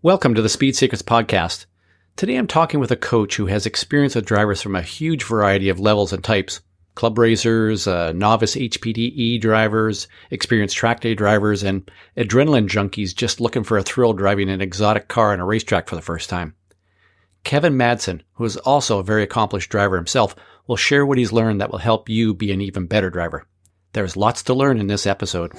Welcome to the Speed Secrets podcast. Today I'm talking with a coach who has experience with drivers from a huge variety of levels and types. Club racers, novice HPDE drivers, experienced track day drivers, and adrenaline junkies just looking for a thrill driving an exotic car on a racetrack for the first time. Kevin Madsen, who is also a very accomplished driver himself, will share what he's learned that will help you be an even better driver. There's lots to learn in this episode.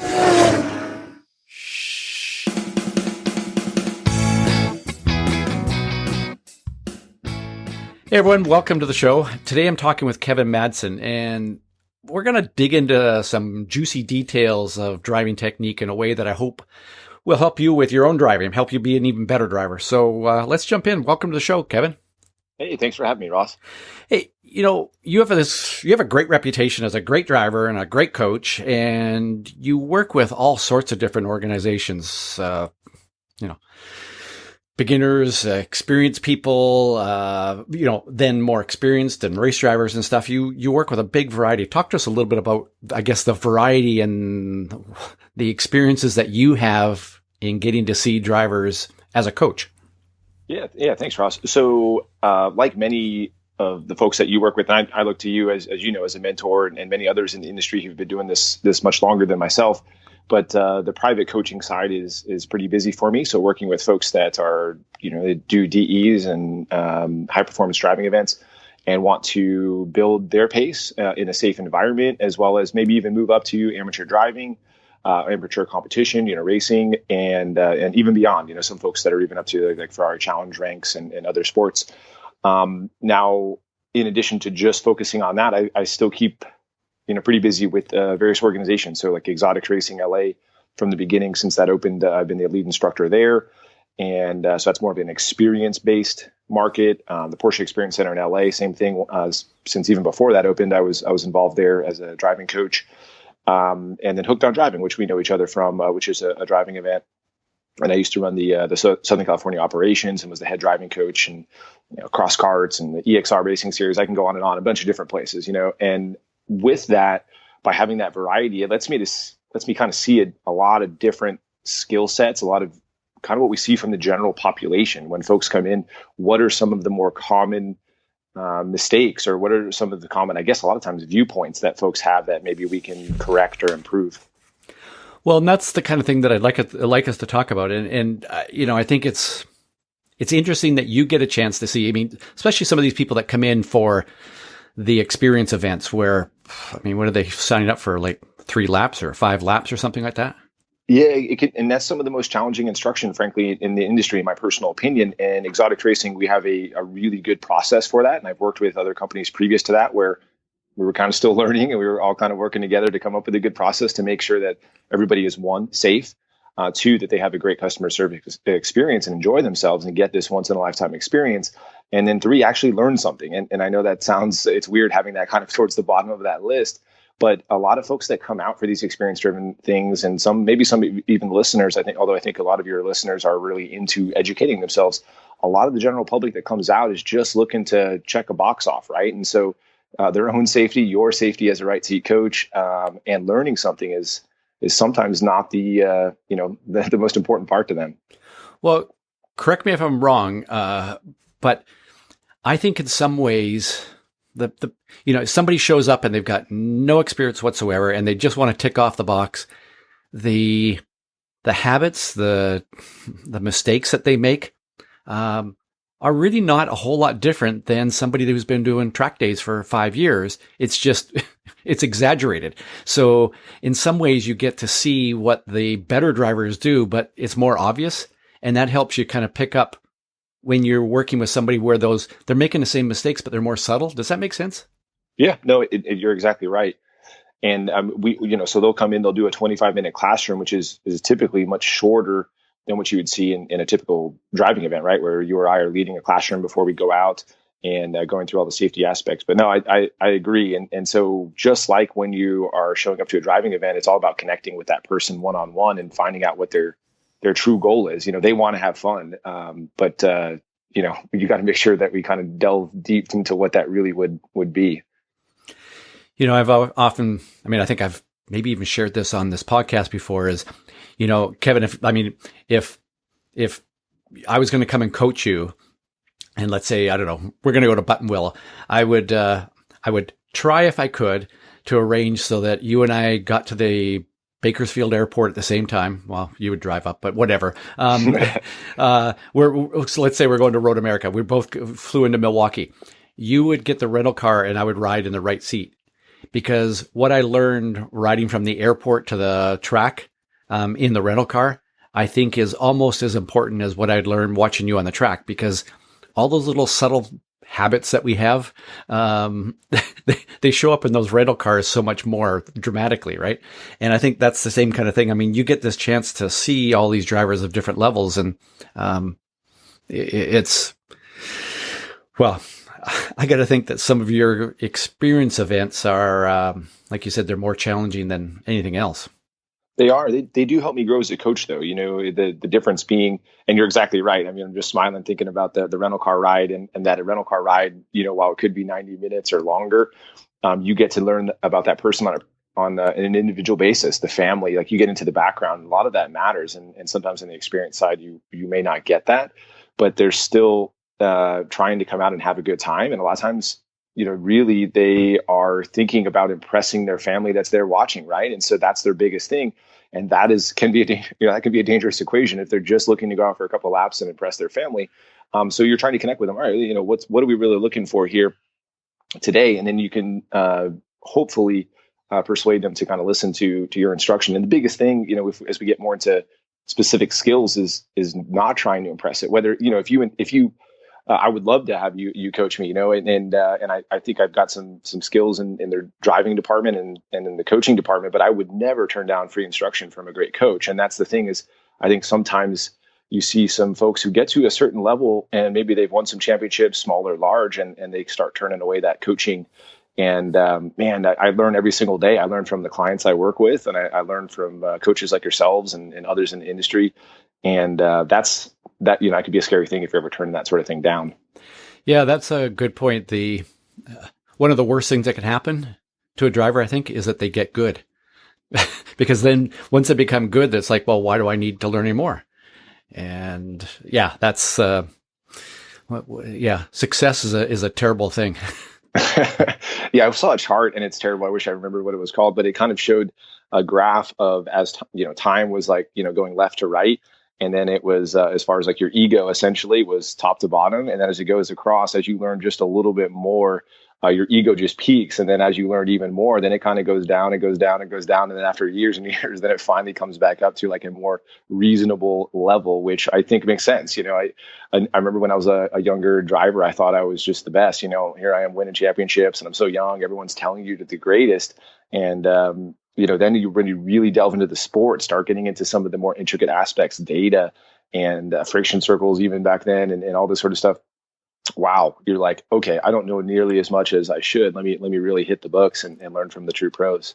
Hey everyone, welcome to the show. Today I'm talking with Kevin Madsen, and we're going to dig into some juicy details of driving technique in a way that I hope will help you with your own driving, help you be an even better driver. So let's jump in. Welcome to the show, Kevin. Hey, thanks for having me, Ross. Hey, you have a great reputation as a great driver and a great coach, and you work with all sorts of different organizations, beginners, experienced people, then more experienced and race drivers and stuff. You work with a big variety. Talk to us a little bit about, I guess, the variety and the experiences that you have in getting to see drivers as a coach. Yeah. Thanks, Ross. So, like many of the folks that you work with, and I look to you as you know, as a mentor, and many others in the industry who've been doing this much longer than myself. But the private coaching side is pretty busy for me. So working with folks that are, they do DEs and high performance driving events and want to build their pace in a safe environment, as well as maybe even move up to amateur driving, amateur competition, racing, and even beyond. Some folks that are even up to like Ferrari Challenge ranks and other sports. Now, in addition to just focusing on that, I still keep pretty busy with various organizations. So like Exotics Racing LA from the beginning, since that opened, I've been the lead instructor there. And so that's more of an experience-based market. The Porsche Experience Center in LA, same thing. Since even before that opened, I was involved there as a driving coach. And then Hooked on Driving, which we know each other from, which is a driving event. And I used to run the Southern California operations and was the head driving coach, and cross karts and the EXR racing series. I can go on, a bunch of different places, and with that, by having that variety, it lets me kind of see a lot of different skill sets, a lot of kind of what we see from the general population when folks come in. What are some of the more common mistakes, or what are some of the common, I guess, a lot of times viewpoints that folks have that maybe we can correct or improve? Well, and that's the kind of thing that I'd like us to talk about. And I think it's interesting that you get a chance to see, especially some of these people that come in for the experience events where, what are they signing up for, like 3 laps or 5 laps or something like that? Yeah, and that's some of the most challenging instruction, frankly, in the industry, in my personal opinion. And Exotics Racing, we have a really good process for that. And I've worked with other companies previous to that where we were kind of still learning, and we were all kind of working together to come up with a good process to make sure that everybody is, 1, safe, 2, that they have a great customer service experience and enjoy themselves and get this once in a lifetime experience. And then 3, actually learn something. And I know that it's weird having that kind of towards the bottom of that list, but a lot of folks that come out for these experience-driven things, and some even listeners, I think a lot of your listeners are really into educating themselves. A lot of the general public that comes out is just looking to check a box off, right? And so their own safety, your safety as a right seat coach, and learning something is sometimes not the most important part to them. Well, correct me if I'm wrong, but I think in some ways, somebody shows up and they've got no experience whatsoever, and they just want to tick off the box. The habits, the mistakes that they make, are really not a whole lot different than somebody who's been doing track days for 5 years. It's just, it's exaggerated. So in some ways you get to see what the better drivers do, but it's more obvious. And that helps you kind of pick up when you're working with somebody where they're making the same mistakes, but they're more subtle. Does that make sense? Yeah, no, you're exactly right. And so they'll come in, they'll do a 25-minute classroom, which is typically much shorter than what you would see in a typical driving event, right? Where you or I are leading a classroom before we go out and going through all the safety aspects. But no, I agree. And so just like when you are showing up to a driving event, it's all about connecting with that person one-on-one and finding out what their true goal is. They want to have fun. But you got to make sure that we kind of delve deep into what that really would be. I've often, I think I've maybe even shared this on this podcast before, is, Kevin, if I was going to come and coach you, and let's say, I don't know, we're going to go to Buttonwillow, I would try if I could to arrange so that you and I got to the Bakersfield Airport at the same time. Well, you would drive up, but whatever. So let's say we're going to Road America. We both flew into Milwaukee. You would get the rental car and I would ride in the right seat, because what I learned riding from the airport to the track in the rental car, I think is almost as important as what I'd learned watching you on the track, because all those little subtle habits that we have, they show up in those rental cars so much more dramatically, right? And I think that's the same kind of thing. I mean, you get this chance to see all these drivers of different levels, and it's, well, I got to think that some of your experience events are, like you said, they're more challenging than anything else. They are. They do help me grow as a coach, though. The difference being, and you're exactly right. I mean, I'm just smiling thinking about the rental car ride, and that a rental car ride, while it could be 90 minutes or longer, you get to learn about that person on an individual basis, the family. Like, you get into the background. A lot of that matters, and sometimes on the experience side, you may not get that, but they're still trying to come out and have a good time. And a lot of times, really they are thinking about impressing their family that's there watching, right? And so that's their biggest thing. And that can be a dangerous equation if they're just looking to go out for a couple of laps and impress their family. So you're trying to connect with them. All right, what are we really looking for here today? And then you can hopefully persuade them to kind of listen to your instruction. And the biggest thing, as we get more into specific skills, is not trying to impress it. Whether if you I would love to have you coach me, and I think I've got some skills in their driving department and in the coaching department, but I would never turn down free instruction from a great coach. And that's the thing, is I think sometimes you see some folks who get to a certain level and maybe they've won some championships, small or large, and they start turning away that coaching. And I learn every single day. I learn from the clients I work with, and I learn from coaches like yourselves and others in the industry. And that could be a scary thing if you're ever turning that sort of thing down. Yeah, that's a good point. The one of the worst things that can happen to a driver, I think, is that they get good. Because then once they become good, it's like, well, why do I need to learn anymore? And yeah, that's success is a terrible thing. Yeah, I saw a chart and it's terrible. I wish I remembered what it was called, but it kind of showed a graph of as time was like going left to right. And then it was as far as like your ego essentially was top to bottom. And then as it goes across, as you learn just a little bit more, your ego just peaks. And then as you learn even more, then it kind of goes down, it goes down, it goes down. And then after years and years, then it finally comes back up to like a more reasonable level, which I think makes sense. I remember when I was a younger driver, I thought I was just the best. Here I am winning championships and I'm so young. Everyone's telling you to the greatest. And, then when you really delve into the sport, start getting into some of the more intricate aspects, data and friction circles, even back then, and all this sort of stuff. Wow, you're like, okay, I don't know nearly as much as I should. Let me really hit the books and learn from the true pros.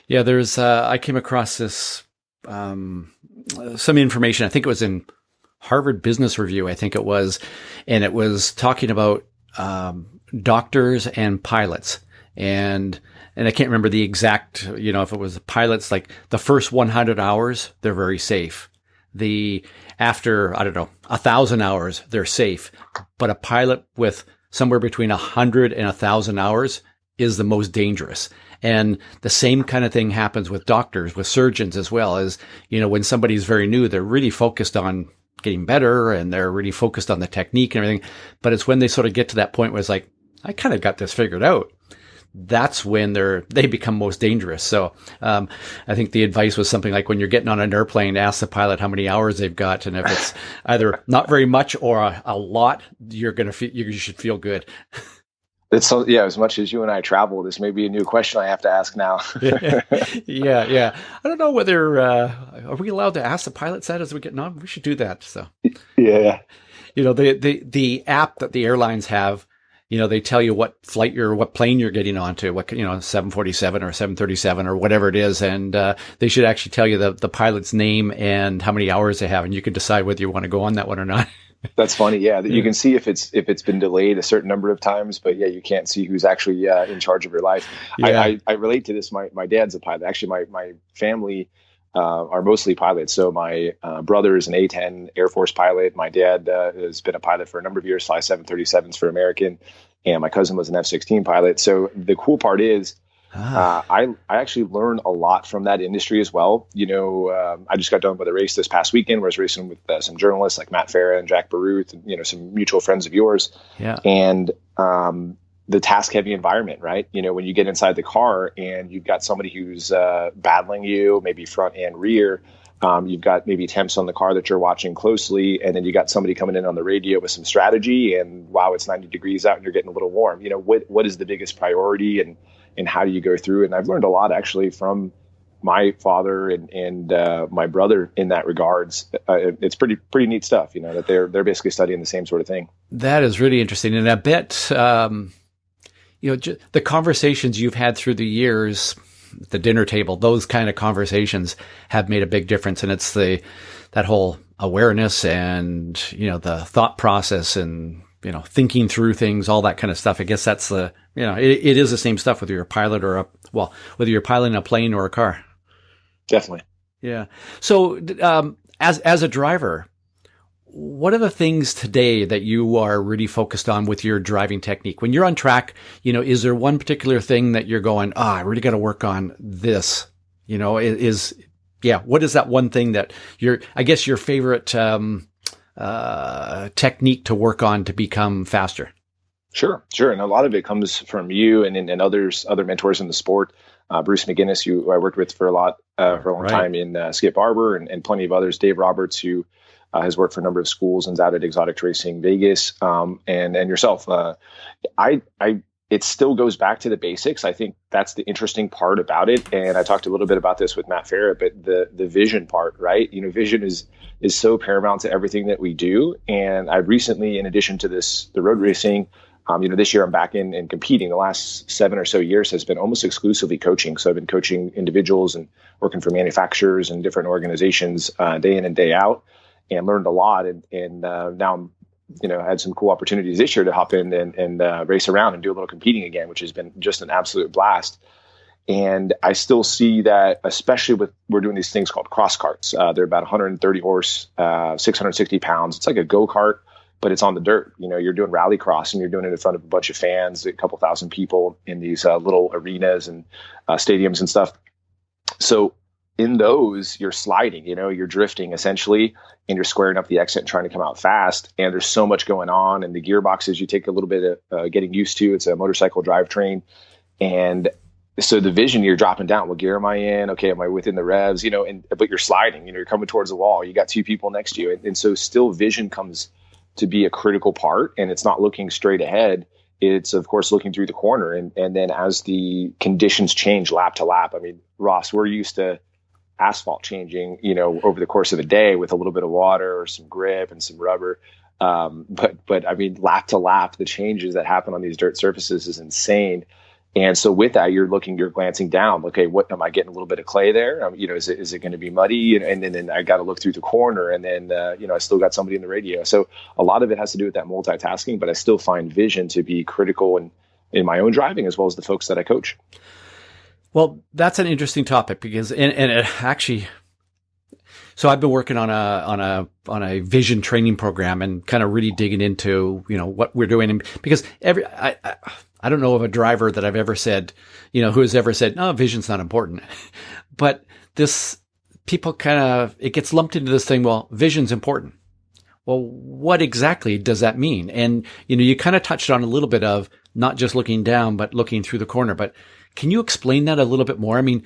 Yeah, there's I came across this some information. I think it was in Harvard Business Review. I think it was, and it was talking about doctors and pilots, and I can't remember the exact, if it was pilots, like the first 100 hours, they're very safe. After, 1,000 hours, they're safe. But a pilot with somewhere between 100 and 1,000 hours is the most dangerous. And the same kind of thing happens with doctors, with surgeons as well. As, when somebody's very new, they're really focused on getting better and they're really focused on the technique and everything. But it's when they sort of get to that point where it's like, I kind of got this figured out. That's when they become most dangerous. So I think the advice was something like, when you're getting on an airplane, ask the pilot how many hours they've got, and if it's either not very much or a lot, you should feel good. It's so, yeah. As much as you and I travel, this may be a new question I have to ask now. Yeah. I don't know whether are we allowed to ask the pilots that as we get on. We should do that. So yeah, the app that the airlines have. They tell you what plane you're getting onto, 747 or 737 or whatever it is. And, they should actually tell you the pilot's name and how many hours they have. And you can decide whether you want to go on that one or not. That's funny. Yeah. You can see if it's been delayed a certain number of times, but yeah, you can't see who's actually in charge of your life. Yeah. I relate to this. My dad's a pilot. Actually, my family, are mostly pilots. So my brother is an A-10 Air Force pilot. My dad has been a pilot for a number of years, flies 737s for American, and my cousin was an F-16 pilot. So the cool part is, I actually learned a lot from that industry as well. I just got done with a race this past weekend where I was racing with some journalists like Matt Farah and Jack Baruth, and some mutual friends of yours. Yeah. And the task heavy environment, right? When you get inside the car and you've got somebody who's battling you, maybe front and rear. You've got maybe temps on the car that you're watching closely, and then you got somebody coming in on the radio with some strategy, and wow, it's 90 degrees out and you're getting a little warm. What is the biggest priority, and how do you go through it? And I've learned a lot actually from my father and my brother in that regards. It's pretty neat stuff, that they're basically studying the same sort of thing. That is really interesting. And I bet, the conversations you've had through the years, the dinner table, those kind of conversations have made a big difference. And it's that whole awareness and, the thought process and, thinking through things, all that kind of stuff. I guess that's it is the same stuff whether you're a pilot whether you're piloting a plane or a car. Definitely. Yeah. So, as a driver, what are the things today that you are really focused on with your driving technique? When you're on track, is there one particular thing that you're going, I really got to work on this? What is that one thing that your favorite technique to work on to become faster? Sure. And a lot of it comes from you and other mentors in the sport. Bruce McGinnis, who I worked with for a long time in Skip Barber, and plenty of others. Dave Roberts, who has worked for a number of schools and is out at Exotic Racing Vegas, and yourself. It still goes back to the basics. I think that's the interesting part about it. And I talked a little bit about this with Matt Farah, but the vision part, right? Vision is so paramount to everything that we do. And I recently, in addition to the road racing, this year I'm back in competing. The last 7 or so years has been almost exclusively coaching. So I've been coaching individuals and working for manufacturers and different organizations day in and day out, and learned a lot. And now I'm, had some cool opportunities this year to hop in and race around and do a little competing again, which has been just an absolute blast. And I still see that, especially we're doing these things called cross carts. They're about 130 horse, 660 pounds. It's like a go-kart, but it's on the dirt. You're doing rally cross, and you're doing it in front of a bunch of fans, a couple thousand people in these little arenas and stadiums and stuff. So in those, you're sliding, you're drifting essentially, and you're squaring up the exit and trying to come out fast. And there's so much going on. And the gearboxes, you take a little bit of getting used to. It's a motorcycle drivetrain. And so the vision, you're dropping down. What gear am I in? Okay, am I within the revs? But you're sliding, you're coming towards the wall. You got two people next to you. And so still vision comes to be a critical part. And it's not looking straight ahead. It's, of course, looking through the corner. And then as the conditions change lap to lap, I mean, Ross, we're used to asphalt changing, over the course of a day with a little bit of water or some grip and some rubber. But I mean, lap to lap, the changes that happen on these dirt surfaces is insane. And so with that, you're glancing down. Okay, what am I getting? A little bit of clay there? Is it going to be muddy? And then I got to look through the corner, and then I still got somebody in the radio. So a lot of it has to do with that multitasking. But I still find vision to be critical in my own driving as well as the folks that I coach. Well, that's an interesting topic because, and it actually, so I've been working on a vision training program and kind of really digging into, what we're doing. And because I don't know of a driver that I've ever said, who has ever said, no, vision's not important. But people it gets lumped into this thing. Well, vision's important. Well, what exactly does that mean? And, you kind of touched on a little bit of not just looking down, but looking through the corner. But can you explain that a little bit more? I mean,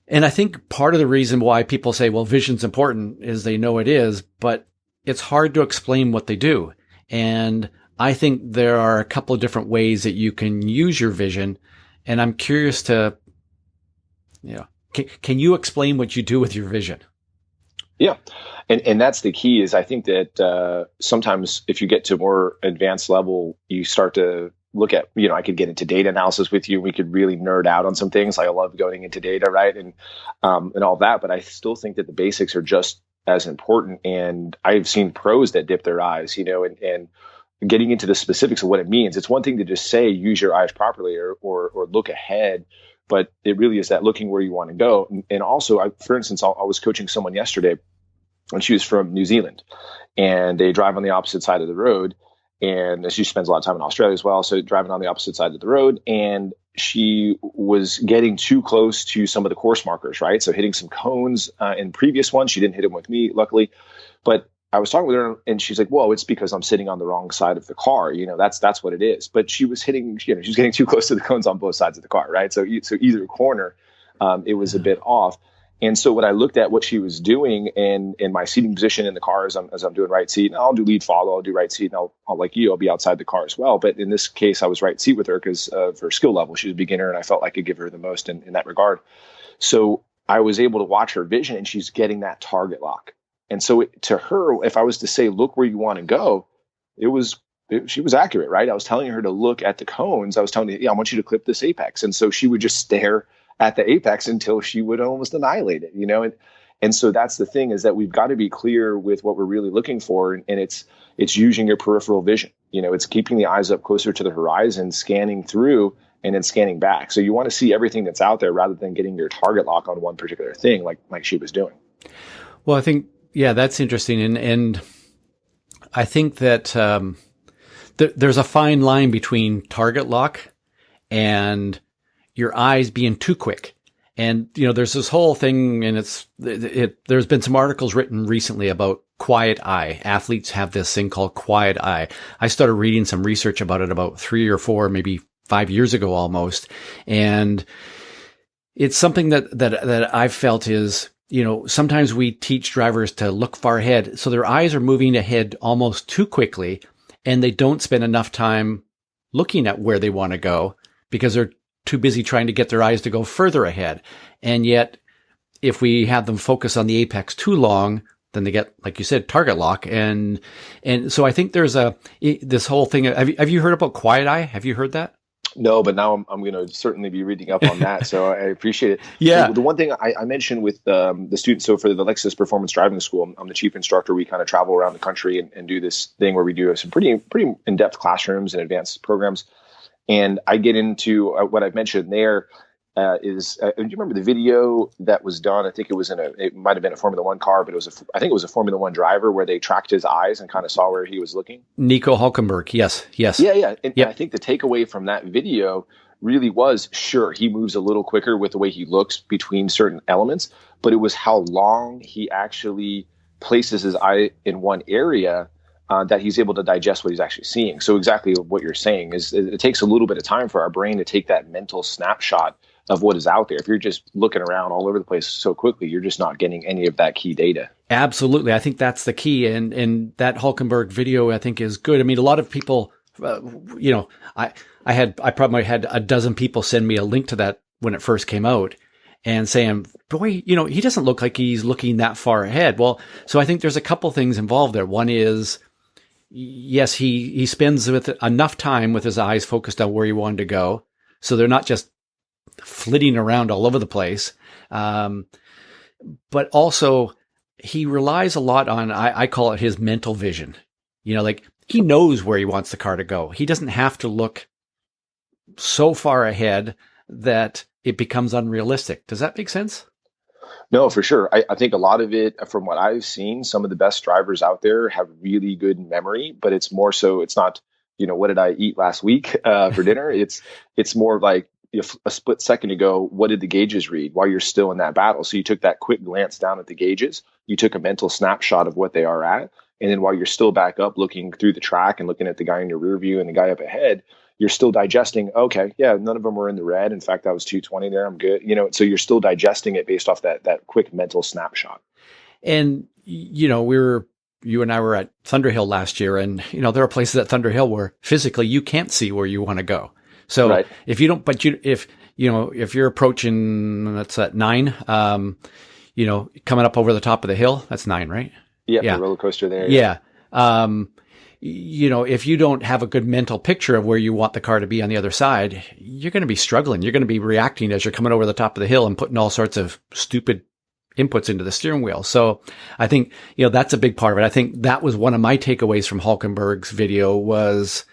and I think part of the reason why people say, well, vision's important is they know it is, but it's hard to explain what they do. And I think there are a couple of different ways that you can use your vision. And I'm curious to, can you explain what you do with your vision? Yeah. And that's the key is I think that sometimes if you get to a more advanced level, you start to look at, I could get into data analysis with you. We could really nerd out on some things. I love going into data, right? And all that, but I still think that the basics are just as important. And I've seen pros that dip their eyes, and getting into the specifics of what it means. It's one thing to just say, use your eyes properly or look ahead but it really is that looking where you want to go. And also, for instance, I was coaching someone yesterday, and she was from New Zealand, and they drive on the opposite side of the road. And she spends a lot of time in Australia as well. So driving on the opposite side of the road, and she was getting too close to some of the course markers, right? So hitting some cones in previous ones. She didn't hit them with me, luckily. But I was talking with her, and she's like, "Whoa, it's because I'm sitting on the wrong side of the car. That's what it is." But she was hitting, she was getting too close to the cones on both sides of the car, right? So either corner, it was a bit off. And so when I looked at what she was doing and in my seating position in the car as I'm doing right seat, and I'll do lead follow, I'll do right seat, and I'll like you, I'll be outside the car as well. But in this case, I was right seat with her because of her skill level. She was a beginner, and I felt like I could give her the most in that regard. So I was able to watch her vision, and she's getting that target lock. And so to her, if I was to say, look where you want to go, she was accurate, right? I was telling her to look at the cones. I was telling her, I want you to clip this apex. And so she would just stare at the apex until she would almost annihilate it, And so that's the thing, is that we've got to be clear with what we're really looking for. And it's using your peripheral vision. It's keeping the eyes up closer to the horizon, scanning through and then scanning back. So you want to see everything that's out there rather than getting your target lock on one particular thing like she was doing. Well, I think, that's interesting. And I think that there's a fine line between target lock and your eyes being too quick. And, there's this whole thing, and there's been some articles written recently about quiet eye. Athletes have this thing called quiet eye. I started reading some research about it about 3 or 4, maybe 5 years ago almost. And it's something that I've felt is, sometimes we teach drivers to look far ahead. So their eyes are moving ahead almost too quickly, and they don't spend enough time looking at where they want to go because they're too busy trying to get their eyes to go further ahead. And yet, if we have them focus on the apex too long, then they get, like you said, target lock. And so I think there's this whole thing. Have you heard about quiet eye? Have you heard that? No, but now I'm going to certainly be reading up on that. So I appreciate it. Yeah. The one thing I mentioned with the students, so for the Lexus Performance Driving School, I'm the chief instructor. We kind of travel around the country and do this thing where we do some pretty in-depth classrooms and advanced programs. And I get into what I've mentioned there do you remember the video that was done? I think it might have been a Formula One car, but I think it was a Formula One driver where they tracked his eyes and kind of saw where he was looking. Nico Hülkenberg. Yes. Yeah. And I think the takeaway from that video really was, sure, he moves a little quicker with the way he looks between certain elements, but it was how long he actually places his eye in one area that he's able to digest what he's actually seeing. So exactly what you're saying is it takes a little bit of time for our brain to take that mental snapshot of what is out there. If you're just looking around all over the place so quickly, you're just not getting any of that key data. Absolutely. I think that's the key. And that Hülkenberg video, I think, is good. I mean, a lot of people, I probably had a dozen people send me a link to that when it first came out and saying, boy, he doesn't look like he's looking that far ahead. Well, so I think there's a couple things involved there. One is, yes, he spends with enough time with his eyes focused on where he wanted to go. So they're not just flitting around all over the place. But also he relies a lot on, I call it his mental vision. Like he knows where he wants the car to go. He doesn't have to look so far ahead that it becomes unrealistic. Does that make sense? No, for sure. I think a lot of it, from what I've seen, some of the best drivers out there have really good memory, but it's more so, it's not, what did I eat last week for dinner? It's more like a split second ago, what did the gauges read while you're still in that battle? So you took that quick glance down at the gauges, you took a mental snapshot of what they are at. And then while you're still back up looking through the track and looking at the guy in your rear view and the guy up ahead, you're still digesting, okay, yeah, none of them were in the red. In fact, I was 220 there. I'm good. So you're still digesting it based off that quick mental snapshot. And, you and I were at Thunderhill last year, and, there are places at Thunderhill where physically you can't see where you want to go. So right. If you don't, but if you're approaching, that's at 9, coming up over the top of the hill, that's 9, right? Yeah. The roller coaster there. Yeah. If you don't have a good mental picture of where you want the car to be on the other side, you're going to be struggling. You're going to be reacting as you're coming over the top of the hill and putting all sorts of stupid inputs into the steering wheel. So I think, that's a big part of it. I think that was one of my takeaways from Hülkenberg's video was,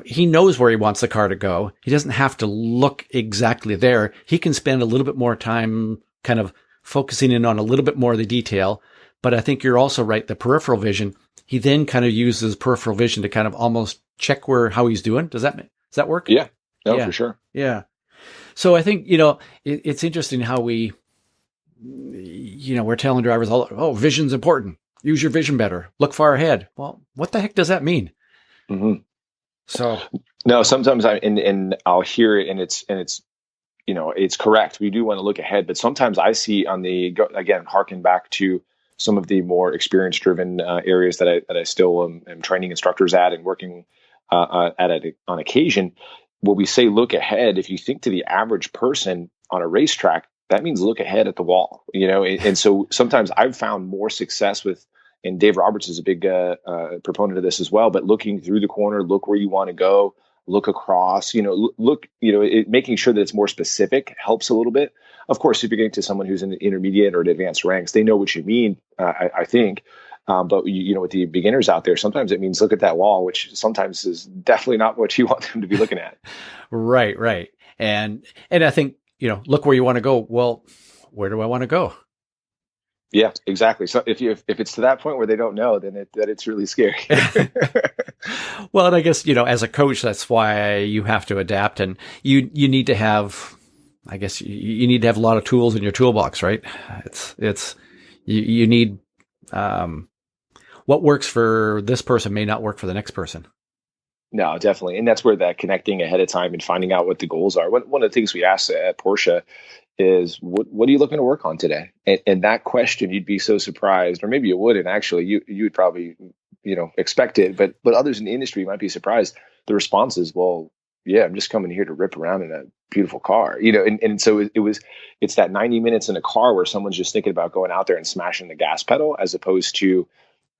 he knows where he wants the car to go. He doesn't have to look exactly there. He can spend a little bit more time kind of focusing in on a little bit more of the detail. But I think you're also right. The peripheral vision, he then kind of uses peripheral vision to kind of almost check how he's doing. Does that work? Yeah. No, yeah. For sure. Yeah. So I think, it's interesting how we're telling drivers, vision's important. Use your vision better. Look far ahead. Well, what the heck does that mean? Mm-hmm. So no, sometimes I'll hear it and it's it's correct. We do want to look ahead, but sometimes I see again, harken back to some of the more experience driven areas that I still am training instructors at and working at it on occasion. When we say look ahead, if you think to the average person on a racetrack, that means look ahead at the wall, and so sometimes I've found more success and Dave Roberts is a big proponent of this as well, but looking through the corner, look where you want to go, look across, making sure that it's more specific helps a little bit. Of course, if you're getting to someone who's in the intermediate or at advanced ranks, they know what you mean, I think. But with the beginners out there, sometimes it means look at that wall, which sometimes is definitely not what you want them to be looking at. Right. And I think, look where you want to go. Well, where do I want to go? Yeah, exactly. So if it's to that point where they don't know, then it's really scary. Well, and I guess, as a coach, that's why you have to adapt, and you need to have, I guess you need to have a lot of tools in your toolbox, right? You need, what works for this person may not work for the next person. No, definitely. And that's where that connecting ahead of time and finding out what the goals are. One of the things we ask at Porsche is, what are you looking to work on today? And that question, you'd be so surprised, or maybe you wouldn't actually, you would probably, expect it, but others in the industry might be surprised. The response is, well, yeah, I'm just coming here to rip around in a beautiful car, and so it's that 90 minutes in a car where someone's just thinking about going out there and smashing the gas pedal, as opposed to,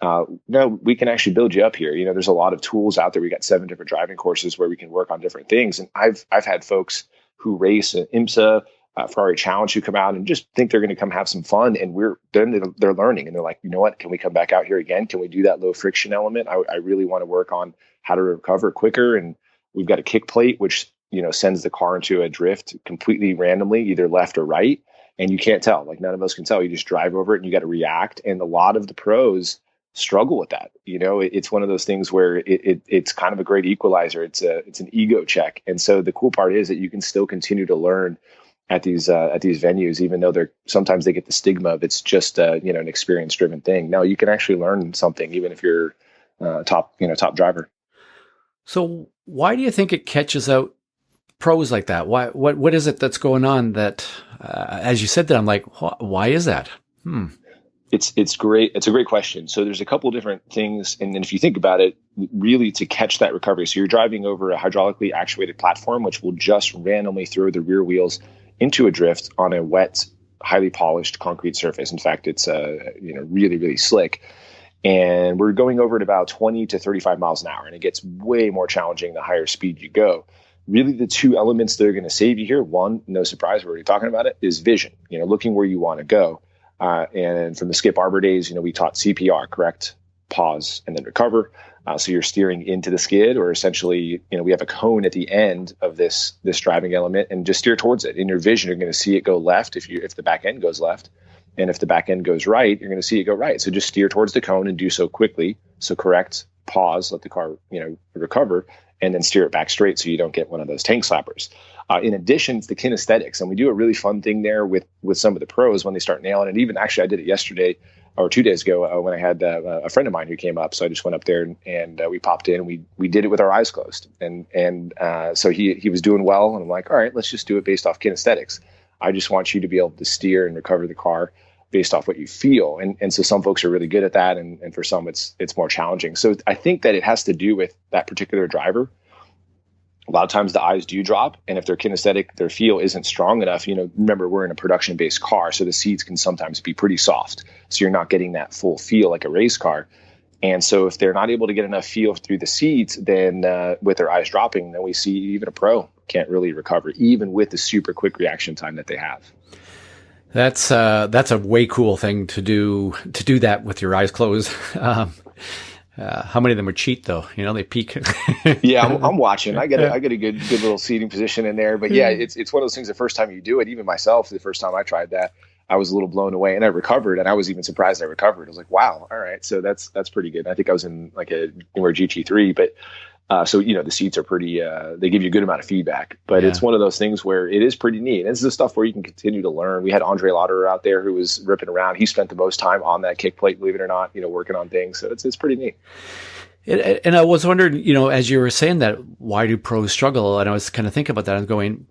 no, we can actually build you up here. There's a lot of tools out there. We got 7 different driving courses where we can work on different things. And I've had folks who race at IMSA, Ferrari Challenge, who come out and just think they're going to come have some fun. And they're learning, and they're like, you know what, can we come back out here again? Can we do that low friction element? I really want to work on how to recover quicker. And we've got a kick plate, which, sends the car into a drift completely randomly, either left or right. And you can't tell, like none of us can tell. You just drive over it and you got to react. And a lot of the pros struggle with that. It's one of those things where it's kind of a great equalizer. It's an ego check. And so the cool part is that you can still continue to learn at these venues, even though sometimes they get the stigma of it's just an experience driven thing. No, you can actually learn something even if you're top driver. So why do you think it catches out pros like that? What is it that's going on that, as you said that, I'm like, why is that? It's great. It's a great question. So there's a couple different things. And then if you think about it, really to catch that recovery. So you're driving over a hydraulically actuated platform, which will just randomly throw the rear wheels into a drift on a wet, highly polished concrete surface. In fact, it's really, really slick. And we're going over at about 20 to 35 miles an hour. And it gets way more challenging the higher speed you go. Really, the two elements that are going to save you here, one, no surprise, we're already talking about it, is vision, looking where you want to go. And from the Skip Arbor days, we taught CPR, correct, pause, and then recover. So you're steering into the skid, or essentially, we have a cone at the end of this driving element, and just steer towards it. In your vision, you're going to see it go left if the back end goes left, and if the back end goes right, you're going to see it go right. So just steer towards the cone and do so quickly. So correct, pause, let the car, recover, and then steer it back straight so you don't get one of those tank slappers. In addition, it's the kinesthetics, and we do a really fun thing there with some of the pros when they start nailing it. Even actually, I did it yesterday or 2 days ago when I had a friend of mine who came up. So I just went up there and we popped in. And we did it with our eyes closed, and so he was doing well. And I'm like, all right, let's just do it based off kinesthetics. I just want you to be able to steer and recover the car based off what you feel. And so some folks are really good at that, and for some it's more challenging. So I think that it has to do with that particular driver. A lot of times the eyes do drop, and if their kinesthetic, their feel isn't strong enough, remember we're in a production-based car, so the seats can sometimes be pretty soft. So you're not getting that full feel like a race car. And so if they're not able to get enough feel through the seats, then with their eyes dropping, then we see even a pro can't really recover, even with the super quick reaction time that they have. That's a way cool thing to do that with your eyes closed. How many of them would cheat though? They peek. Yeah, I'm watching. I get a good little seating position in there. But yeah, it's one of those things. The first time you do it, even myself, the first time I tried that, I was a little blown away, and I recovered. And I was even surprised I recovered. I was like, wow, all right, so that's pretty good. I think I was in like a newer GT3, but so the seats are pretty. They give you a good amount of feedback. But it's one of those things where it is pretty neat. And this is the stuff where you can continue to learn. We had Andre Lauderer out there who was ripping around. He spent the most time on that kick plate, believe it or not, working on things. So it's pretty neat. And I was wondering, as you were saying that, why do pros struggle? And I was kind of thinking about that and going,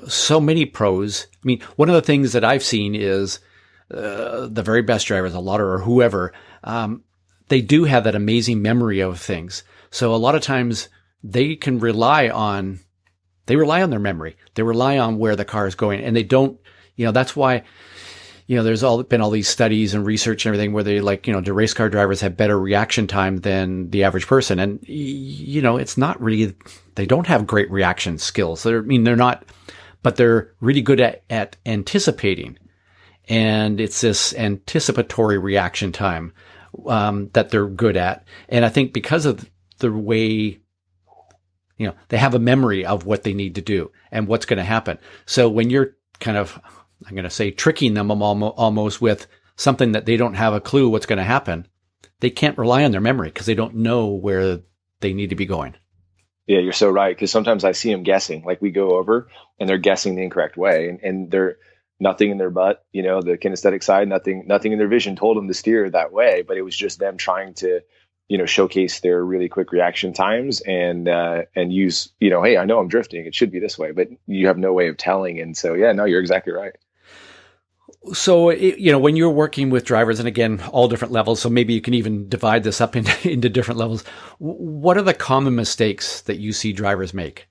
so many pros. I mean, one of the things that I've seen is the very best drivers, a lot or whoever, they do have that amazing memory of things. So a lot of times they can rely on their memory. They rely on where the car is going, and they don't, that's why, there's been all these studies and research and everything where they do race car drivers have better reaction time than the average person. And, it's not really, they don't have great reaction skills. They're not, but they're really good at anticipating. And it's this anticipatory reaction time, that they're good at. And I think because of the way, they have a memory of what they need to do and what's going to happen. So when you're kind of, I'm going to say, tricking them almost with something that they don't have a clue what's going to happen, they can't rely on their memory because they don't know where they need to be going. Yeah, you're so right. Because sometimes I see them guessing, like we go over and they're guessing the incorrect way, and they're nothing in their butt, the kinesthetic side, nothing in their vision told them to steer that way, but it was just them trying to, showcase their really quick reaction times and use, hey, I know I'm drifting. It should be this way, but you have no way of telling. And so, yeah, no, you're exactly right. So, when you're working with drivers, and again, all different levels, so maybe you can even divide this up into different levels. What are the common mistakes that you see drivers make?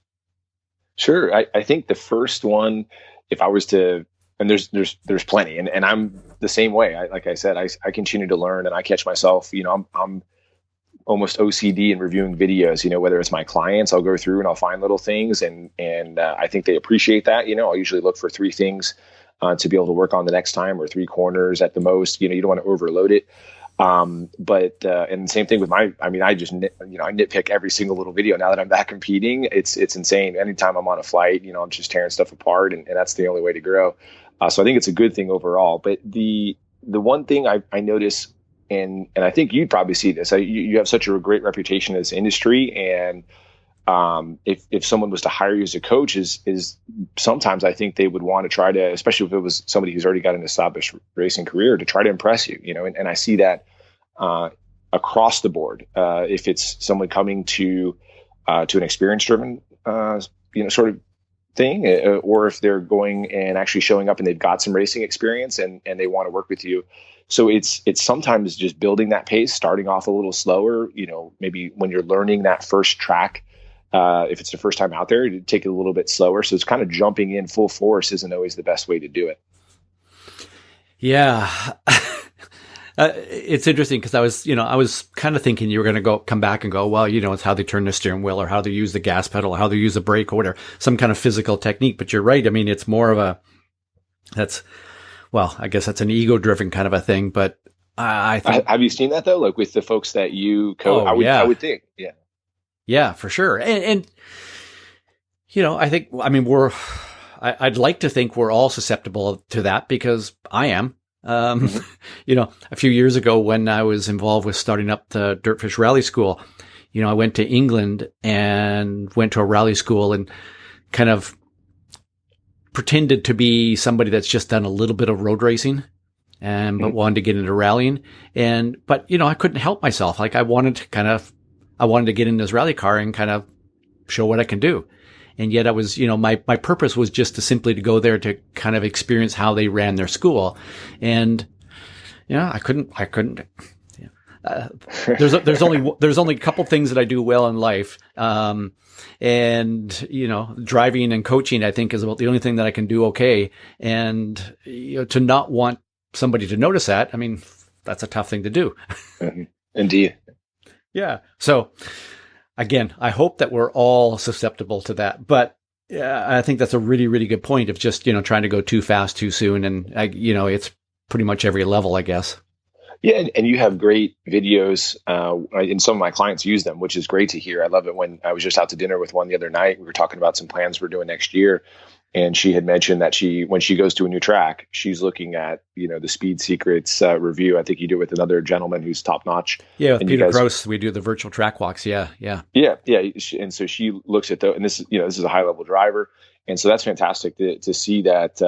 Sure. I think the first one, if I was to, and there's plenty, and I'm the same way. Like I said, I continue to learn, and I catch myself, I'm almost OCD in reviewing videos, whether it's my clients, I'll go through and I'll find little things. And I think they appreciate that. I'll usually look for 3 things to be able to work on the next time, or 3 corners at the most. You don't want to overload it. But and same thing with I just, I nitpick every single little video now that I'm back competing. It's insane. Anytime I'm on a flight, I'm just tearing stuff apart, and that's the only way to grow. So I think it's a good thing overall. But the one thing I notice, and I think you'd probably see this, you have such a great reputation in this industry, and if someone was to hire you as a coach, is sometimes I think they would want to try to, especially if it was somebody who's already got an established racing career, to try to impress you, and I see that across the board. If it's someone coming to an experience driven, sort of thing, or if they're going and actually showing up and they've got some racing experience and they want to work with you. So it's sometimes just building that pace, starting off a little slower, maybe when you're learning that first track, if it's the first time out there, you take it a little bit slower. So it's kind of jumping in full force isn't always the best way to do it. Yeah. It's interesting because I was kind of thinking you were going to come back and go, well, it's how they turn the steering wheel, or how they use the gas pedal, or how they use the brake, or whatever, some kind of physical technique. But you're right. I mean, it's more of I guess that's an ego-driven kind of a thing. But I think, have you seen that though? Like with the folks that you coach, I would think, yeah. Yeah, for sure. And I think, I'd like to think we're all susceptible to that, because I am. A few years ago when I was involved with starting up the Dirtfish Rally School, I went to England and went to a rally school and kind of pretended to be somebody that's just done a little bit of road racing but wanted to get into rallying. But I couldn't help myself. Like I wanted to get in this rally car and kind of show what I can do. And yet I was, my purpose was just to go there to kind of experience how they ran their school. And, I couldn't, there's only a couple things that I do well in life. Driving and coaching, I think, is about the only thing that I can do okay. And, to not want somebody to notice that, that's a tough thing to do. Indeed. Yeah. So, again, I hope that we're all susceptible to that, but I think that's a really, really good point of just, trying to go too fast too soon. And, it's pretty much every level, I guess. Yeah, and you have great videos, and some of my clients use them, which is great to hear. I love it. When I was just out to dinner with one the other night, we were talking about some plans we're doing next year, and she had mentioned that when she goes to a new track, she's looking at the Speed Secrets review. I think you do it with another gentleman who's top notch. Yeah, with And you Peter guys, Gross, we do the virtual track walks. Yeah, yeah. yeah. And so she looks at and this is a high level driver. And so that's fantastic to see that,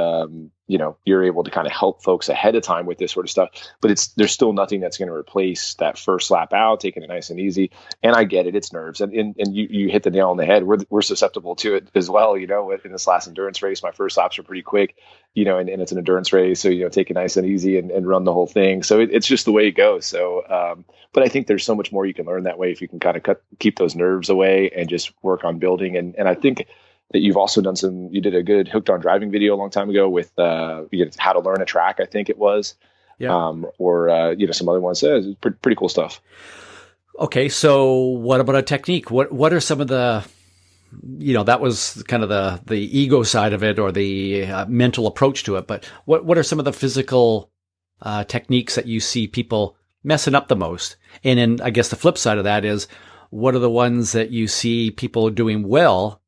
you're able to kind of help folks ahead of time with this sort of stuff, but there's still nothing that's going to replace that first lap out, taking it nice and easy. And I get it. It's nerves. And you hit the nail on the head. We're susceptible to it as well. In this last endurance race, my first laps are pretty quick, and it's an endurance race. So, take it nice and easy and run the whole thing. So it's just the way it goes. So, but I think there's so much more you can learn that way if you can kind of keep those nerves away and just work on building. And I think that you've also you did a good hooked on driving video a long time ago with how to learn a track, I think it was, Yeah. or some other ones. It's pretty cool stuff. Okay, so what about a technique? What are some of the, that was kind of the ego side of it, or the mental approach to it. But what are some of the physical techniques that you see people messing up the most? And then I guess the flip side of that is, what are the ones that you see people doing well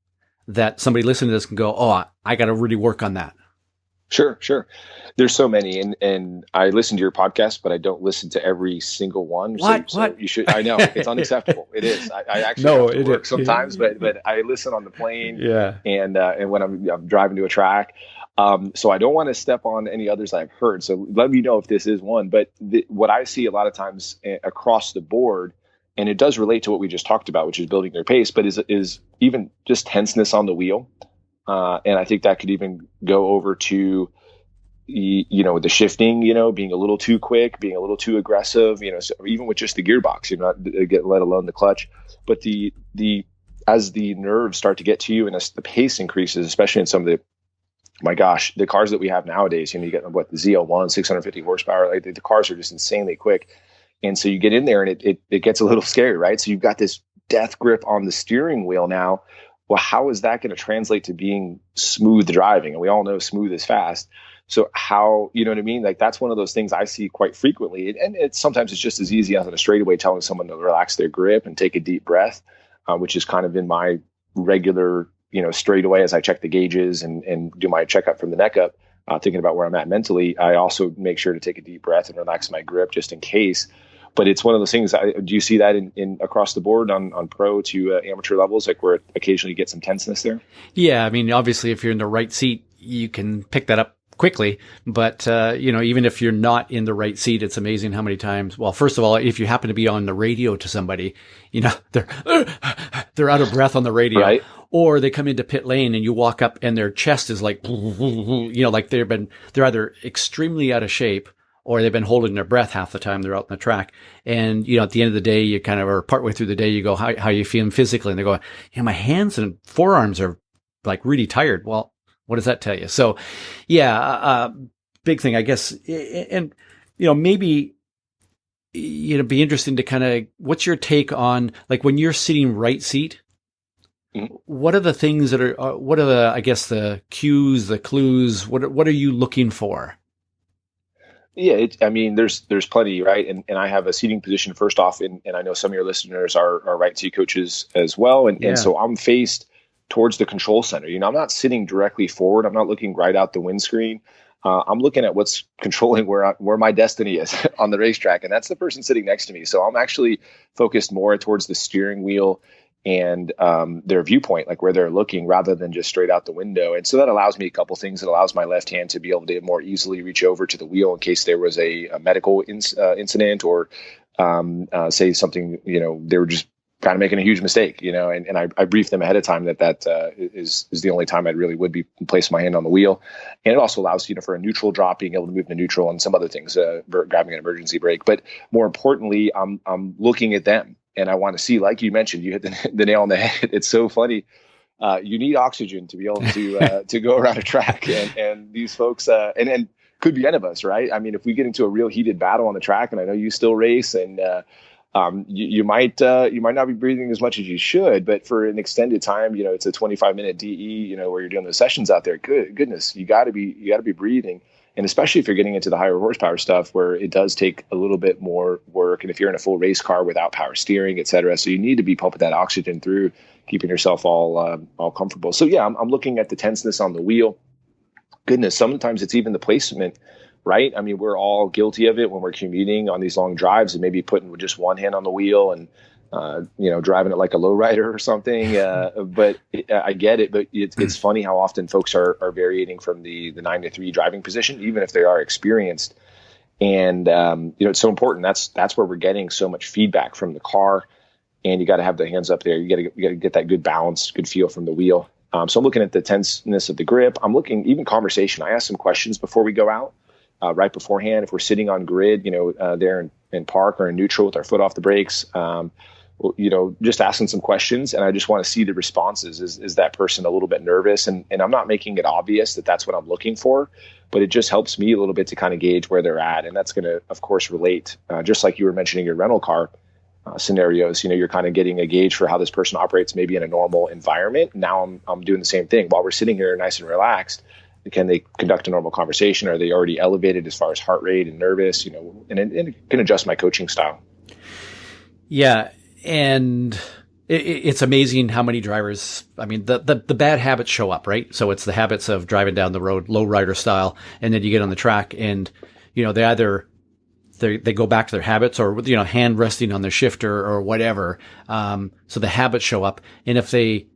that somebody listening to this can go, oh, I got to really work on that? Sure. There's so many, and I listen to your podcast, but I don't listen to every single one. What? So you should. I know it's unacceptable. It is. I actually have to work sometimes, but I listen on the plane. Yeah. And when I'm driving to a track. So I don't want to step on any others I've heard. So let me know if this is one. But what I see a lot of times across the board, and it does relate to what we just talked about, which is building your pace, but is even just tenseness on the wheel. And I think that could even go over to, the shifting, being a little too quick, being a little too aggressive, so even with just the gearbox, let alone the clutch. But as the nerves start to get to you and as the pace increases, especially in some of my gosh, the cars that we have nowadays, you get the ZL1, 650 horsepower, like the cars are just insanely quick. And so you get in there and it gets a little scary, right? So you've got this death grip on the steering wheel now. Well, how is that going to translate to being smooth driving? And we all know smooth is fast. So how, you know what I mean? Like that's one of those things I see quite frequently. And sometimes it's just as easy as on a straightaway telling someone to relax their grip and take a deep breath, which is kind of in my regular, straightaway as I check the gauges and do my checkup from the neck up, thinking about where I'm at mentally. I also make sure to take a deep breath and relax my grip just in case. But it's one of those things. Do you see that in across the board on pro to amateur levels, like where occasionally you get some tenseness there? Yeah, I mean, obviously, if you're in the right seat, you can pick that up quickly. But even if you're not in the right seat, it's amazing how many times. Well, first of all, if you happen to be on the radio to somebody, they're out of breath on the radio, right? Or they come into pit lane and you walk up and their chest is like, like they're either extremely out of shape, or they've been holding their breath half the time they're out on the track. And, at the end of the day, you kind of are partway through the day, you go, how you feeling physically? And they go, my hands and forearms are like really tired. Well, what does that tell you? So big thing, I guess. And, maybe, be interesting to kind of, what's your take on, like when you're sitting right seat, what are the things that are, what are the, I guess, the cues, the clues, what are you looking for? Yeah, there's plenty, right? And I have a seating position first off, and I know some of your listeners are right seat coaches as well. And so I'm faced towards the control center. I'm not sitting directly forward. I'm not looking right out the windscreen. I'm looking at what's controlling where my destiny is on the racetrack. And that's the person sitting next to me. So I'm actually focused more towards the steering wheel and their viewpoint, like where they're looking, rather than just straight out the window. And so that allows me a couple things. It allows my left hand to be able to more easily reach over to the wheel in case there was a medical incident, or say something, they were just kind of making a huge mistake, and I briefed them ahead of time that is the only time I really would be placing my hand on the wheel. And it also allows, for a neutral drop, being able to move to neutral and some other things, grabbing an emergency brake. But more importantly, I'm looking at them. And I want to see, like you mentioned, you hit the nail on the head. It's so funny. You need oxygen to be able to go around a track, and these folks, and could be any of us, right? I mean, if we get into a real heated battle on the track, and I know you still race, and you might not be breathing as much as you should, but for an extended time, it's a 25-minute DE, where you're doing those sessions out there. Goodness, you got to be breathing. And especially if you're getting into the higher horsepower stuff where it does take a little bit more work. And if you're in a full race car without power steering, et cetera. So you need to be pumping that oxygen through, keeping yourself all comfortable. So yeah, I'm looking at the tenseness on the wheel. Goodness, sometimes it's even the placement, right? I mean, we're all guilty of it when we're commuting on these long drives and maybe putting just one hand on the wheel and driving it like a lowrider or something. But I get it. But it's funny how often folks are varying from the 9-to-3 driving position, even if they are experienced. And it's so important. That's where we're getting so much feedback from the car. And you got to have the hands up there. You got to get that good balance, good feel from the wheel. So I'm looking at the tenseness of the grip. I'm looking even conversation. I ask some questions before we go out, right beforehand. If we're sitting on grid, there in park or in neutral with our foot off the brakes, just asking some questions. And I just want to see the responses. Is that person a little bit nervous? And I'm not making it obvious that that's what I'm looking for, but it just helps me a little bit to kind of gauge where they're at. And that's going to, of course, relate, just like you were mentioning your rental car scenarios. You're kind of getting a gauge for how this person operates maybe in a normal environment. Now I'm doing the same thing while we're sitting here nice and relaxed. Can they conduct a normal conversation? Are they already elevated as far as heart rate and nervous? And it can adjust my coaching style. Yeah. And it's amazing how many drivers, I mean, the bad habits show up, right? So it's the habits of driving down the road, low rider style. And then you get on the track and, they either, they go back to their habits or, hand resting on their shifter or whatever. So the habits show up. And if they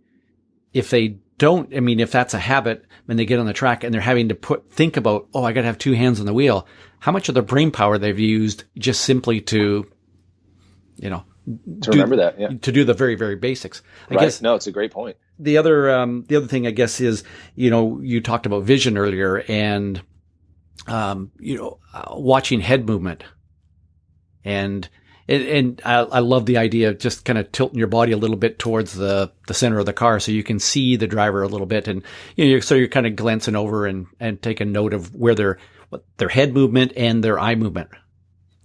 don't, if that's a habit when they get on the track and they're having to think about, I got to have two hands on the wheel, how much of their brain power they've used just simply to remember that, yeah. To do the very, very basics. I right. guess. No, it's a great point. The other thing I guess is, you talked about vision earlier and, watching head movement. And I love the idea of just kind of tilting your body a little bit towards the center of the car so you can see the driver a little bit. And, so you're kind of glancing over and taking note of where their head movement and their eye movement.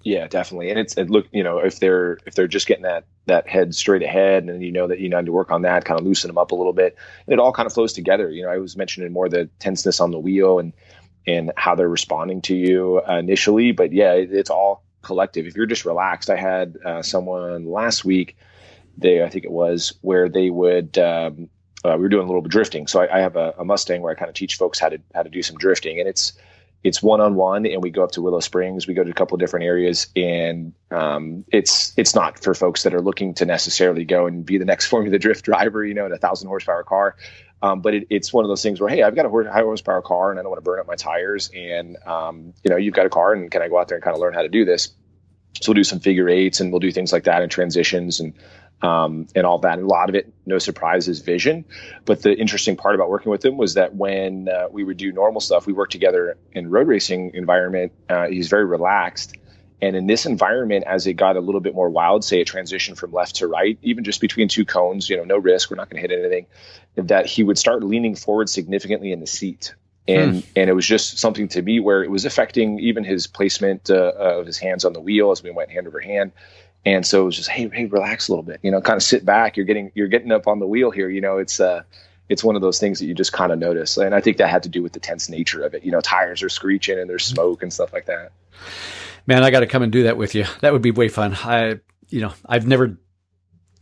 Yeah, definitely. And look, if they're just getting that head straight ahead and that you need to work on that, kind of loosen them up a little bit. And it all kind of flows together. I was mentioning more the tenseness on the wheel and how they're responding to you initially. But yeah, it's all collective. If you're just relaxed, I had someone last week, I think it was, where they would, we were doing a little bit of drifting. So I have a Mustang where I kind of teach folks how to do some drifting, and it's one-on-one, and we go up to Willow Springs. We go to a couple of different areas, and it's not for folks that are looking to necessarily go and be the next Formula Drift driver, in a 1,000 horsepower car. But it's one of those things where, hey, I've got a high horsepower car and I don't want to burn up my tires. And, you've got a car, and can I go out there and kind of learn how to do this? So we'll do some figure eights and we'll do things like that and transitions and all that. And a lot of it, no surprise, is vision. But the interesting part about working with him was that when we would do normal stuff, we worked together in road racing environment. He's very relaxed. And in this environment, as it got a little bit more wild, say a transition from left to right, even just between two cones, no risk, we're not going to hit anything, that he would start leaning forward significantly in the seat. And it was just something to me where it was affecting even his placement of his hands on the wheel as we went hand over hand. And so it was just, hey, relax a little bit, kind of sit back. You're getting up on the wheel here. It's one of those things that you just kind of notice. And I think that had to do with the tense nature of it. Tires are screeching and there's smoke and stuff like that. Man, I got to come and do that with you. That would be way fun. I've never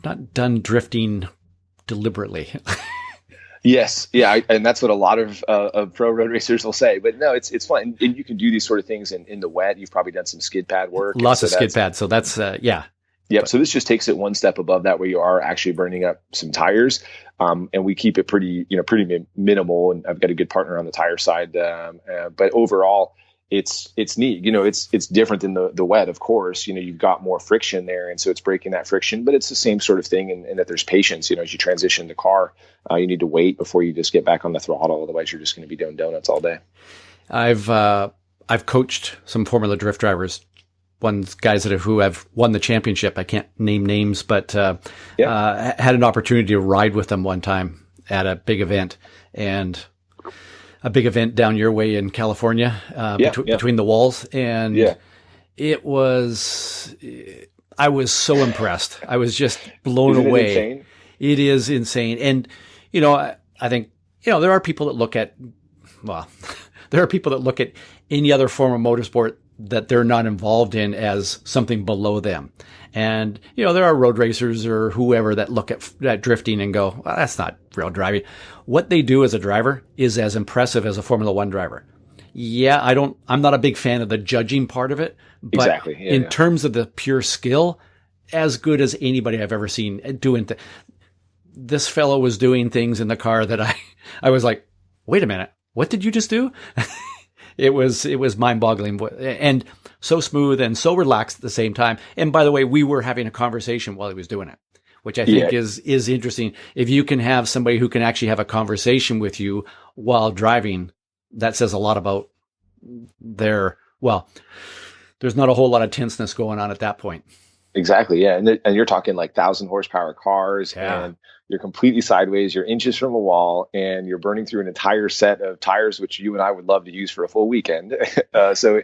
not done drifting deliberately. Yes. Yeah. And that's what a lot of pro road racers will say, but no, it's fun. And you can do these sort of things in the wet. You've probably done some skid pad work. Lots of skid pads. So that's, yeah. Yep. So this just takes it one step above that, where you are actually burning up some tires. And we keep it pretty minimal. And I've got a good partner on the tire side. But overall, it's neat. It's different than the wet, of course. You've got more friction there, and so it's breaking that friction, but it's the same sort of thing in that there's patience. As you transition the car, you need to wait before you just get back on the throttle. Otherwise, you're just going to be doing donuts all day. I've coached some Formula Drift drivers, guys who have won the championship. I can't name names, but had an opportunity to ride with them one time at a big event, and a big event down your way in California, between the walls. And I was so impressed. I was just blown away. Insane? It is insane. And, I think, there are people that look at, there are people that look at any other form of motorsport that they're not involved in as something below them. And, there are road racers or whoever that look at drifting and go, well, that's not real driving. What they do as a driver is as impressive as a Formula One driver. Yeah, I'm not a big fan of the judging part of it, but exactly. In terms of the pure skill, as good as anybody I've ever seen doing this fellow was doing things in the car that I was like, wait a minute, what did you just do? It was mind-boggling and so smooth and so relaxed at the same time. And by the way, we were having a conversation while he was doing it, which I think is interesting. If you can have somebody who can actually have a conversation with you while driving, that says a lot about there's not a whole lot of tenseness going on at that point. Exactly. Yeah. And you're talking like 1,000 horsepower cars, and you're completely sideways. You're inches from a wall, and you're burning through an entire set of tires, which you and I would love to use for a full weekend. So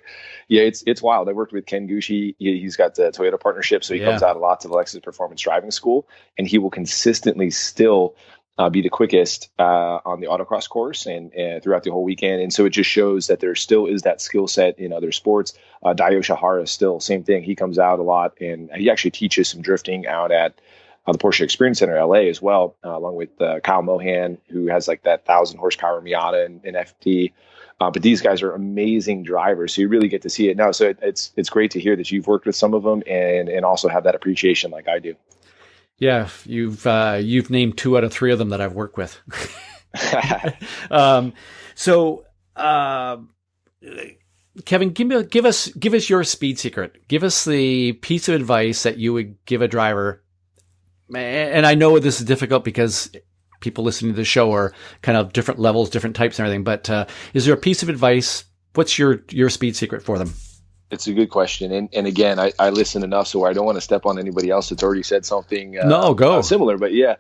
yeah, it's wild. I worked with Ken Gucci. He's got the Toyota partnership. So he comes out a lot to the Lexus Performance Driving School, and he will consistently still be the quickest on the autocross course and throughout the whole weekend. And so it just shows that there still is that skill set in other sports. Dio Shahara still same thing. He comes out a lot, and he actually teaches some drifting out at the Porsche Experience Center in LA as well, along with Kyle Mohan, who has like that 1,000 horsepower Miata and FD. But these guys are amazing drivers, so you really get to see it now. So it's great to hear that you've worked with some of them and also have that appreciation like I do. Yeah, you've named 2 out of 3 of them that I've worked with. Kevin, give us your speed secret. Give us the piece of advice that you would give a driver. And I know this is difficult because people listening to the show are kind of different levels, different types and everything. But is there a piece of advice? What's your speed secret for them? It's a good question. And again, I listen enough, so I don't want to step on anybody else that's already said something similar. But yeah,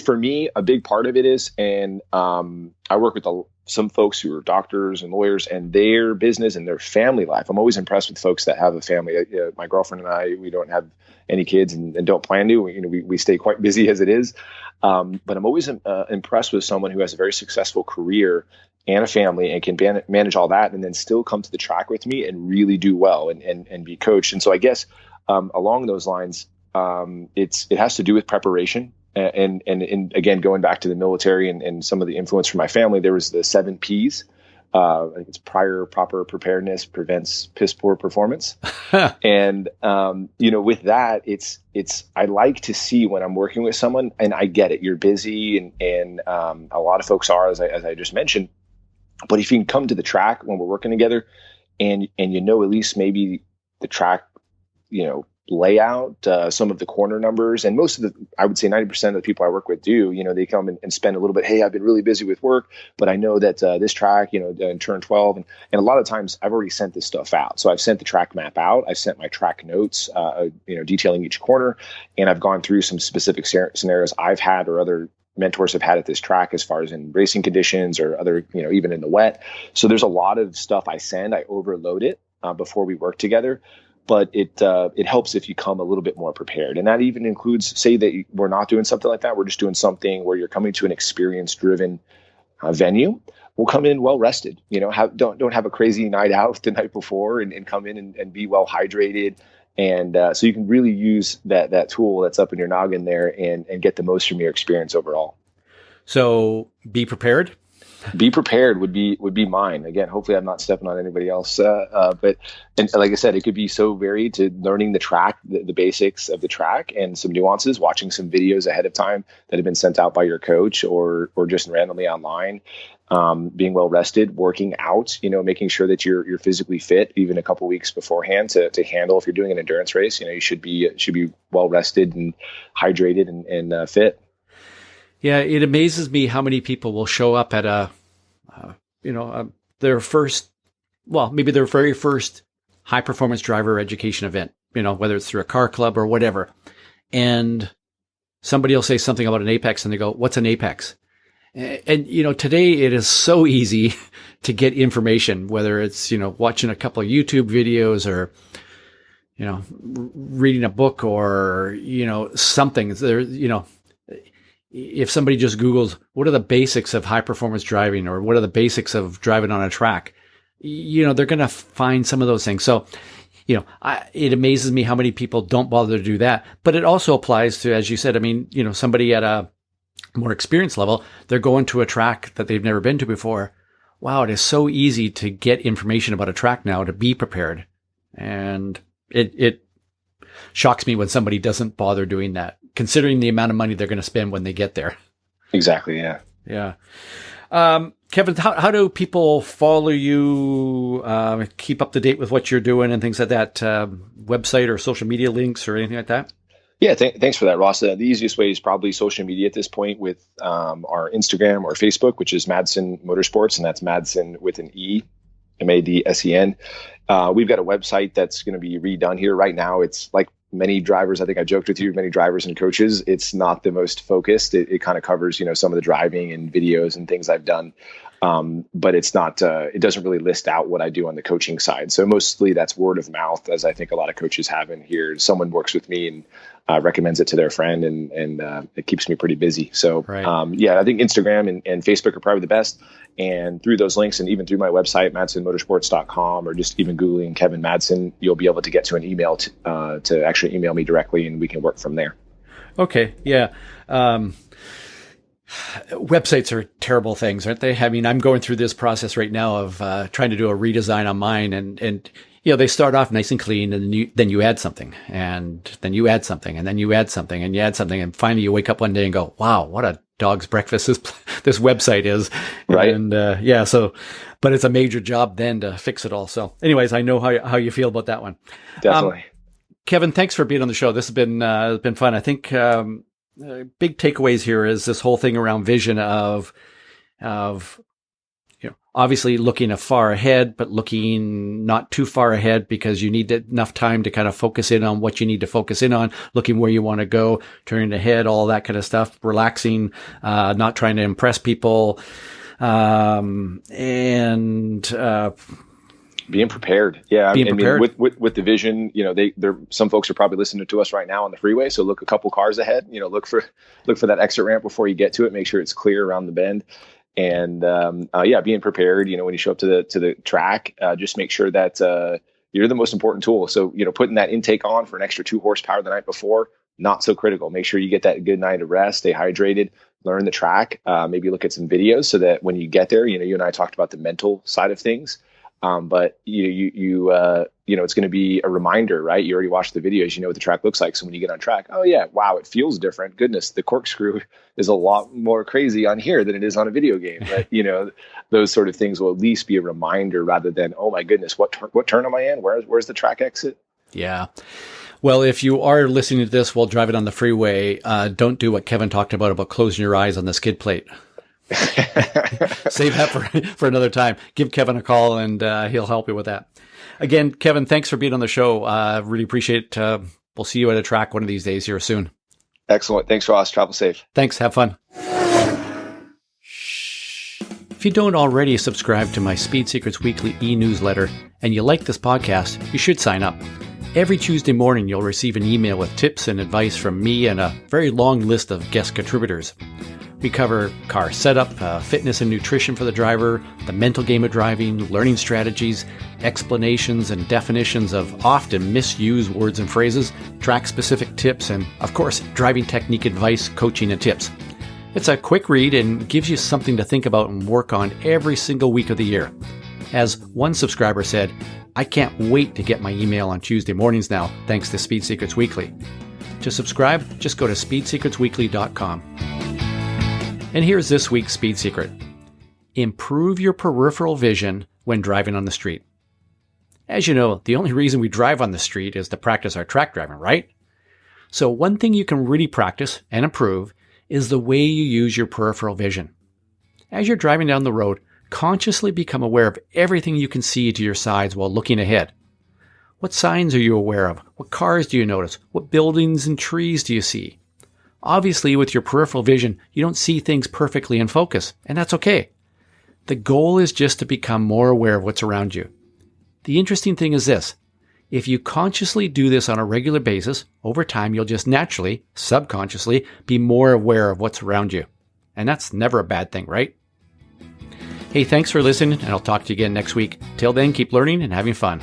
for me, a big part of it is, and I work with some folks who are doctors and lawyers, and their business and their family life. I'm always impressed with folks that have a family. My girlfriend and I, we don't have any kids and don't plan to. We stay quite busy as it is. But I'm always impressed with someone who has a very successful career and a family and can manage all that and then still come to the track with me and really do well and be coached. And so I guess along those lines, it has to do with preparation. And again, going back to the military and some of the influence from my family, there was the 7 Ps. I think it's prior, proper preparedness prevents piss poor performance. And, with that, I like to see when I'm working with someone, and I get it, you're busy and a lot of folks are, as I just mentioned, but if you can come to the track when we're working together and at least maybe the track, layout, some of the corner numbers, and I would say 90% of the people I work with do, they come and spend a little bit. Hey, I've been really busy with work, but I know that this track, in turn 12, and a lot of times I've already sent this stuff out. So I've sent the track map out. I've sent my track notes, detailing each corner, and I've gone through some specific scenarios I've had or other mentors have had at this track as far as in racing conditions or other, even in the wet. So there's a lot of stuff I send. I overload it before we work together. But it helps if you come a little bit more prepared. And that even includes, say that we're not doing something like that. We're just doing something where you're coming to an experience-driven venue. We'll come in well-rested, don't have a crazy night out the night before and come in and be well-hydrated. And so you can really use that tool that's up in your noggin there and get the most from your experience overall. So be prepared. Be prepared would be mine. Again, hopefully I'm not stepping on anybody else. But like I said, it could be so varied to learning the track, the basics of the track and some nuances, watching some videos ahead of time that have been sent out by your coach or just randomly online, being well rested, working out, making sure that you're physically fit even a couple weeks beforehand to handle. If you're doing an endurance race, you should be well rested and hydrated and fit. Yeah, it amazes me how many people will show up at their very first high performance driver education event, whether it's through a car club or whatever. And somebody will say something about an apex and they go, "What's an apex?" And, today it is so easy to get information, whether it's, watching a couple of YouTube videos or, reading a book or, something there, if somebody just Googles, what are the basics of high performance driving, or what are the basics of driving on a track, they're going to find some of those things. So, it amazes me how many people don't bother to do that. But it also applies to, as you said, somebody at a more experienced level, they're going to a track that they've never been to before. Wow, it is so easy to get information about a track now, to be prepared. And it shocks me when somebody doesn't bother doing that, considering the amount of money they're going to spend when they get there. Exactly. Yeah. Yeah. Kevin, how do people follow you, keep up to date with what you're doing and things like that? Website or social media links or anything like that? Yeah, thanks for that, Ross. The easiest way is probably social media at this point, with our Instagram or Facebook, which is Madsen Motorsports, and that's Madsen with an E, Madsen. We've got a website that's going to be redone here right now. It's like many drivers, I think I joked with you, many drivers and coaches, it's not the most focused. It kind of covers, some of the driving and videos and things I've done. But it's not, it doesn't really list out what I do on the coaching side. So mostly that's word of mouth, as I think a lot of coaches have in here. Someone works with me and recommends it to their friend, and it keeps me pretty busy. So, right. I think Instagram and Facebook are probably the best. And through those links, and even through my website, madsenmotorsports.com, or just even Googling Kevin Madsen, you'll be able to get to an email to actually email me directly, and we can work from there. Okay. Yeah. Websites are terrible things, aren't they? I mean, I'm going through this process right now of trying to do a redesign on mine, and they start off nice and clean, and then you add something, and then you add something, and then you add something, and you add something, and finally you wake up one day and go, "Wow, what a dog's breakfast this website is!" Right? And but it's a major job then to fix it all. So, anyways, I know how you feel about that one. Definitely, Kevin. Thanks for being on the show. This has been fun. I think. Big takeaways here is this whole thing around vision of obviously looking far ahead, but looking not too far ahead, because you need enough time to kind of focus in on what you need to focus in on, looking where you want to go, turning ahead, all that kind of stuff, relaxing, not trying to impress people, being prepared. Yeah. Being prepared. With the vision, some folks are probably listening to us right now on the freeway. So look a couple cars ahead, look for that exit ramp before you get to it. Make sure it's clear around the bend. And, being prepared, when you show up to the track, just make sure that, you're the most important tool. So, putting that intake on for an extra 2 horsepower the night before, not so critical. Make sure you get that good night of rest, stay hydrated, learn the track, maybe look at some videos so that when you get there, you and I talked about the mental side of things. But it's going to be a reminder, right? You already watched the videos, what the track looks like. So when you get on track, oh yeah, wow, it feels different. Goodness, the corkscrew is a lot more crazy on here than it is on a video game. But those sort of things will at least be a reminder, rather than, oh my goodness, what turn am I in? Where's the track exit? Yeah. Well, if you are listening to this while driving on the freeway, don't do what Kevin talked about closing your eyes on the skid plate. Save that for another time. Give Kevin a call, and he'll help you with that. Again, Kevin, thanks for being on the show. Really appreciate it. We'll see you at a track one of these days here soon. Excellent. Thanks, Ross. Travel safe. Thanks. Have fun. If you don't already subscribe to my Speed Secrets Weekly e-newsletter and you like this podcast, you should sign up. Every Tuesday morning, you'll receive an email with tips and advice from me and a very long list of guest contributors. We cover car setup, fitness and nutrition for the driver, the mental game of driving, learning strategies, explanations and definitions of often misused words and phrases, track-specific tips, and, of course, driving technique advice, coaching, and tips. It's a quick read and gives you something to think about and work on every single week of the year. As one subscriber said, I can't wait to get my email on Tuesday mornings now, thanks to Speed Secrets Weekly. To subscribe, just go to speedsecretsweekly.com. And here's this week's speed secret. Improve your peripheral vision when driving on the street. As you know, the only reason we drive on the street is to practice our track driving, right? So one thing you can really practice and improve is the way you use your peripheral vision. As you're driving down the road, consciously become aware of everything you can see to your sides while looking ahead. What signs are you aware of? What cars do you notice? What buildings and trees do you see? Obviously, with your peripheral vision, you don't see things perfectly in focus, and that's okay. The goal is just to become more aware of what's around you. The interesting thing is this. If you consciously do this on a regular basis, over time you'll just naturally, subconsciously, be more aware of what's around you. And that's never a bad thing, right? Hey, thanks for listening, and I'll talk to you again next week. Till then, keep learning and having fun.